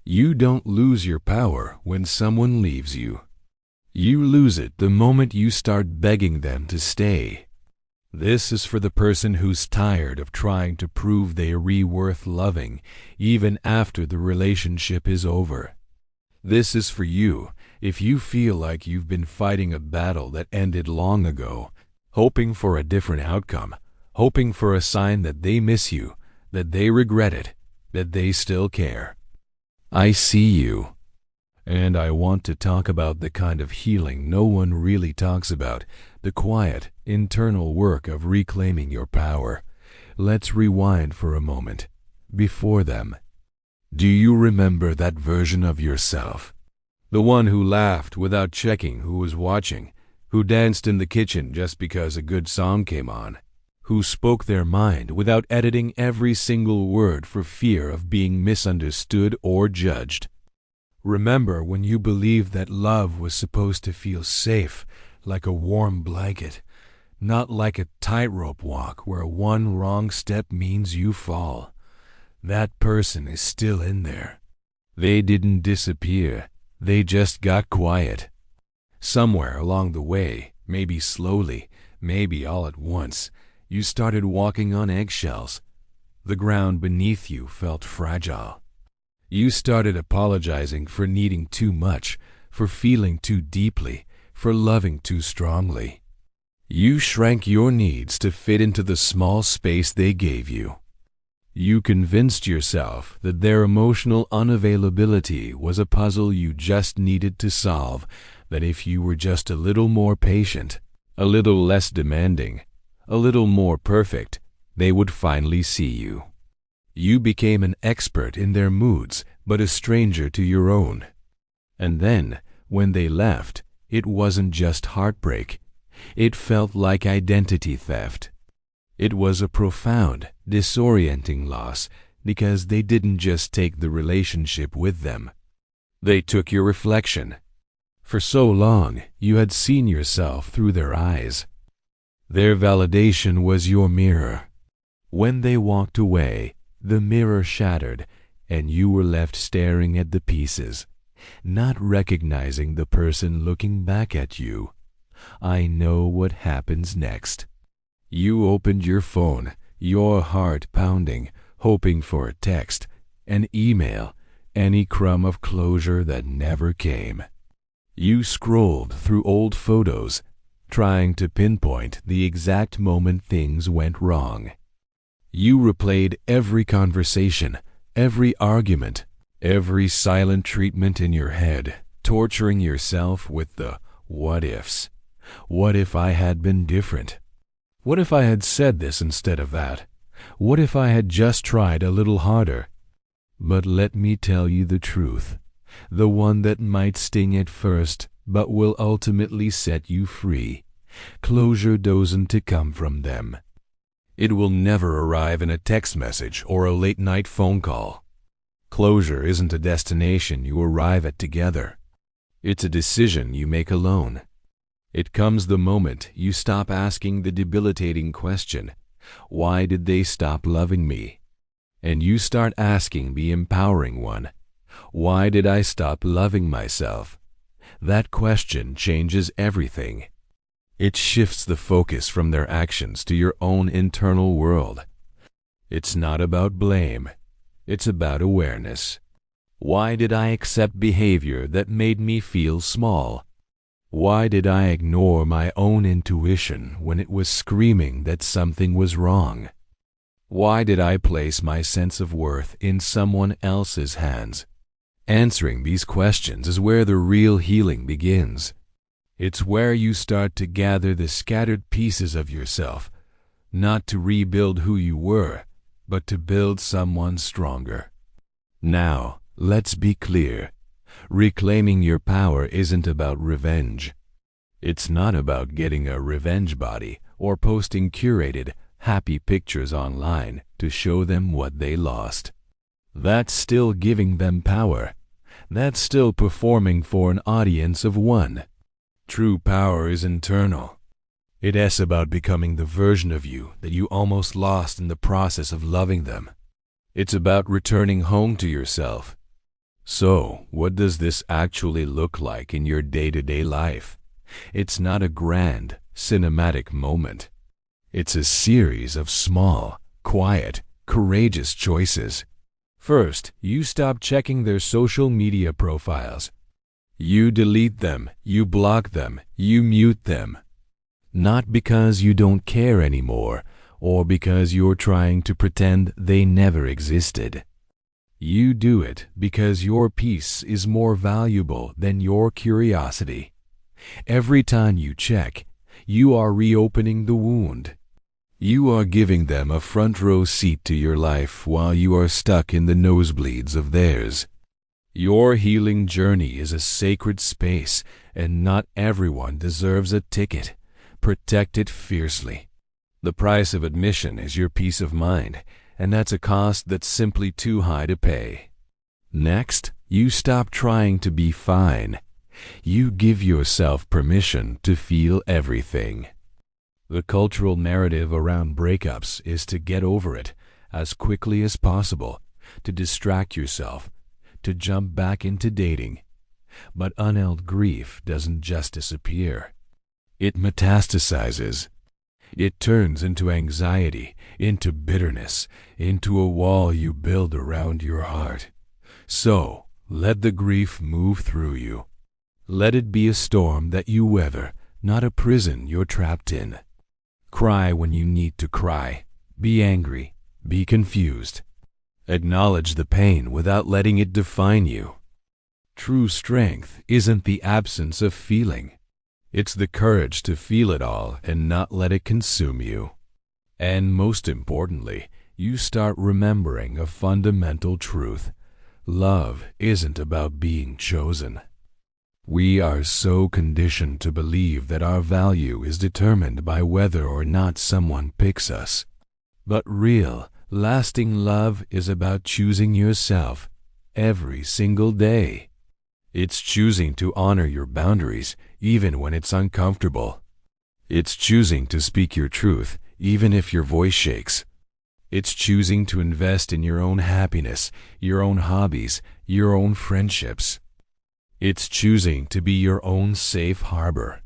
You don't lose your power when someone leaves you. You lose it the moment you start begging them to stay. This is for the person who's tired of trying to prove they're worth loving even after the relationship is over. This is for you if you feel like you've been fighting a battle that ended long ago, hoping for a different outcome, hoping for a sign that they miss you, that they regret it, that they still care. I see you. And I want to talk about the kind of healing no one really talks about, the quiet, internal work of reclaiming your power. Let's rewind for a moment. Before them. Do you remember that version of yourself? The one who laughed without checking who was watching, who danced in the kitchen just because a good song came on, who spoke their mind without editing every single word for fear of being misunderstood or judged. Remember when you believed that love was supposed to feel safe, like a warm blanket, not like a tightrope walk where one wrong step means you fall. That person is still in there. They didn't disappear. They just got quiet. Somewhere along the way, maybe slowly, maybe all at once, you started walking on eggshells. The ground beneath you felt fragile. You started apologizing for needing too much, for feeling too deeply, for loving too strongly. You shrank your needs to fit into the small space they gave you. You convinced yourself that their emotional unavailability was a puzzle you just needed to solve, that if you were just a little more patient, a little less demanding, a little more perfect, they would finally see you. You became an expert in their moods, but a stranger to your own. And then, when they left, it wasn't just heartbreak. It felt like identity theft. It was a profound, disorienting loss because they didn't just take the relationship with them. They took your reflection. For so long, you had seen yourself through their eyes. Their validation was your mirror. When they walked away, the mirror shattered, and you were left staring at the pieces, not recognizing the person looking back at you. I know what happens next. You opened your phone, your heart pounding, hoping for a text, an email, any crumb of closure that never came. You scrolled through old photos, trying to pinpoint the exact moment things went wrong. You replayed every conversation, every argument, every silent treatment in your head, torturing yourself with the what ifs. What if I had been different? What if I had said this instead of that? What if I had just tried a little harder? But let me tell you the truth, the one that might sting at first, but will ultimately set you free. Closure doesn't come from them. It will never arrive in a text message or a late-night phone call. Closure isn't a destination you arrive at together. It's a decision you make alone. It comes the moment you stop asking the debilitating question, why did they stop loving me? And you start asking the empowering one, why did I stop loving myself? That question changes everything. It shifts the focus from their actions to your own internal world. It's not about blame. It's about awareness. Why did I accept behavior that made me feel small? Why did I ignore my own intuition when it was screaming that something was wrong? Why did I place my sense of worth in someone else's hands? Answering these questions is where the real healing begins. It's where you start to gather the scattered pieces of yourself, not to rebuild who you were, but to build someone stronger. Now, let's be clear. Reclaiming your power isn't about revenge. It's not about getting a revenge body or posting curated, happy pictures online to show them what they lost. That's still giving them power. That's still performing for an audience of one. True power is internal. It is about becoming the version of you that you almost lost in the process of loving them. It's about returning home to yourself. So, what does this actually look like in your day-to-day life? It's not a grand, cinematic moment. It's a series of small, quiet, courageous choices. First, you stop checking their social media profiles. You delete them, you block them, you mute them. Not because you don't care anymore, or because you're trying to pretend they never existed. You do it because your peace is more valuable than your curiosity. Every time you check, you are reopening the wound. You are giving them a front row seat to your life while you are stuck in the nosebleeds of theirs. Your healing journey is a sacred space, and not everyone deserves a ticket. Protect it fiercely. The price of admission is your peace of mind, and that's a cost that's simply too high to pay. Next, you stop trying to be fine. You give yourself permission to feel everything. The cultural narrative around breakups is to get over it as quickly as possible, to distract yourself, to jump back into dating. But unheld grief doesn't just disappear. It metastasizes. It turns into anxiety, into bitterness, into a wall you build around your heart. So, let the grief move through you. Let it be a storm that you weather, not a prison you're trapped in. Cry when you need to cry. Be angry. Be confused. Acknowledge the pain without letting it define you. True strength isn't the absence of feeling. It's the courage to feel it all and not let it consume you. And most importantly, you start remembering a fundamental truth. Love isn't about being chosen. We are so conditioned to believe that our value is determined by whether or not someone picks us. But real, lasting love is about choosing yourself every single day. It's choosing to honor your boundaries even when it's uncomfortable. It's choosing to speak your truth even if your voice shakes. It's choosing to invest in your own happiness, your own hobbies, your own friendships. It's choosing to be your own safe harbor.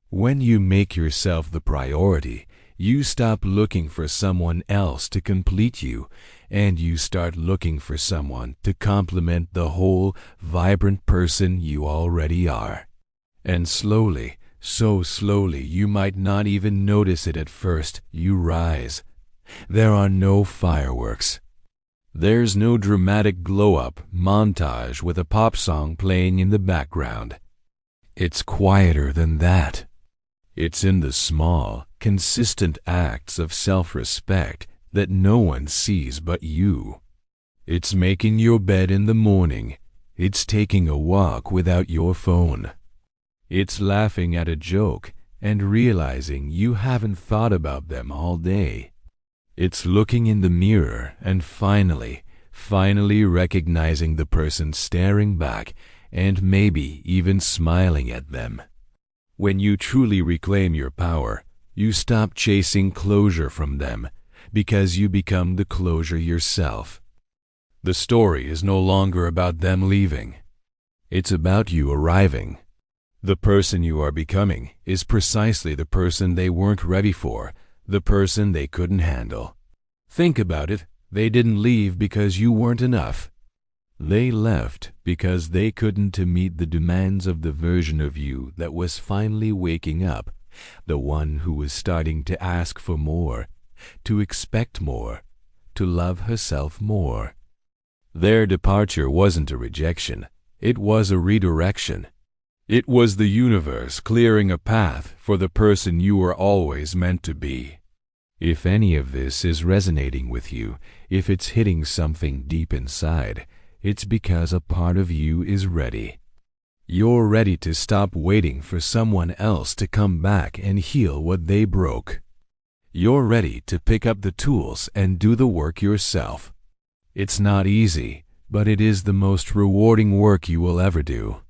When you make yourself the priority, you stop looking for someone else to complete you, and you start looking for someone to complement the whole, vibrant person you already are. And slowly, so slowly you might not even notice it at first, you rise. There are no fireworks. There's no dramatic glow-up montage with a pop song playing in the background. It's quieter than that. It's in the small, consistent acts of self-respect that no one sees but you. It's making your bed in the morning. It's taking a walk without your phone. It's laughing at a joke and realizing you haven't thought about them all day. It's looking in the mirror and finally recognizing the person staring back and maybe even smiling at them. When you truly reclaim your power, you stop chasing closure from them because you become the closure yourself. The story is no longer about them leaving. It's about you arriving. The person you are becoming is precisely the person they weren't ready for, the person they couldn't handle. Think about it. They didn't leave because you weren't enough. They left because they couldn't meet the demands of the version of you that was finally waking up, the one who was starting to ask for more, to expect more, to love herself more. Their departure wasn't a rejection. It was a redirection. It was the universe clearing a path for the person you were always meant to be. If any of this is resonating with you, if it's hitting something deep inside, it's because a part of you is ready. You're ready to stop waiting for someone else to come back and heal what they broke. You're ready to pick up the tools and do the work yourself. It's not easy, but it is the most rewarding work you will ever do.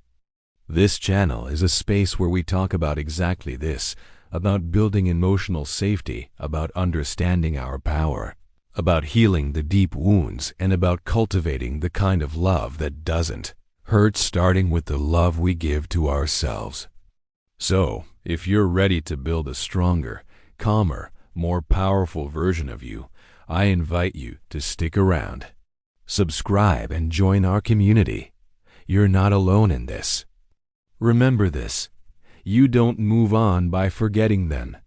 This channel is a space where we talk about exactly this, about building emotional safety, about understanding our power, about healing the deep wounds, and about cultivating the kind of love that doesn't hurt, starting with the love we give to ourselves. So, if you're ready to build a stronger, calmer, more powerful version of you, I invite you to stick around. Subscribe and join our community. You're not alone in this. Remember this: you don't move on by forgetting them.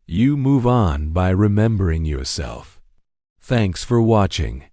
You move on by remembering yourself. Thanks for watching.